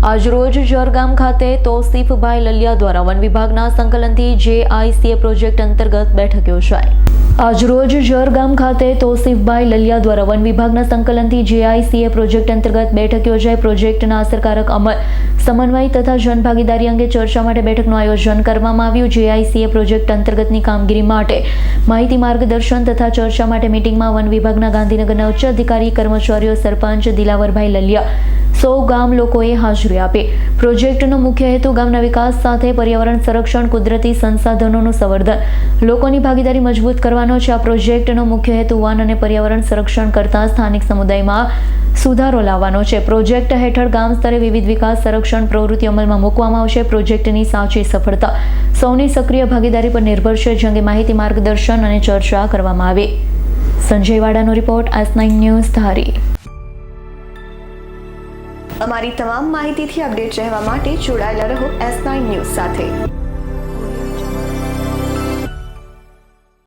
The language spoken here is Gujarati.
આજરોજ જરગામ ખાતે તોસીફભાઈ લલિયા દ્વારા વન વિભાગના સંકલનથી JICA પ્રોજેક્ટ અંતર્ગત બેઠક યોજાઈ। આજરોજ જરગામ ખાતે તોસીફભાઈ લલિયા દ્વારા વન વિભાગના સંકલનથી JICA પ્રોજેક્ટ અંતર્ગત બેઠક યોજાઈ। પ્રોજેક્ટના અસરકારક અમલ, સમન્વય તથા જનભાગીદારી અંગે ચર્ચા માટે બેઠકનું આયોજન કરવામાં આવ્યું। JICA પ્રોજેક્ટ અંતર્ગતની કામગીરી માટે માહિતી માર્ગદર્શન તથા ચર્ચા માટે મીટિંગમાં વન વિભાગના ગાંધીનગરના ઉચ્ચ અધિકારી, કર્મચારીઓ, સરપંચ દિલાવરભાઈ લલિયા સૌ ગામ લોકોએ હાજરી આપી। પ્રોજેક્ટનો મુખ્ય હેતુ ગામના વિકાસ સાથે પર્યાવરણ સંરક્ષણ, કુદરતી સંસાધનોનું સંવર્ધન, લોકોની ભાગીદારી મજબૂત કરવાનો છે। આ પ્રોજેક્ટનો મુખ્ય હેતુ વન અને પર્યાવરણ સંરક્ષણ કરતા સ્થાનિક સમુદાયમાં સુધારો લાવવાનો છે। પ્રોજેક્ટ હેઠળ ગામ સ્તરે વિવિધ વિકાસ સંરક્ષણ પ્રવૃત્તિ અમલમાં મૂકવામાં આવશે। પ્રોજેક્ટની સાચી સફળતા સૌની સક્રિય ભાગીદારી પર નિર્ભર છે, જે અંગે માહિતી માર્ગદર્શન અને ચર્ચા કરવામાં આવી। સંજય વાડાનો રિપોર્ટ, S9 ન્યૂઝ, ધારી। અમારી તમામ માહિતીથી અપડેટ રહેવા માટે જોડાયેલા રહો S9 ન્યૂઝ સાથે।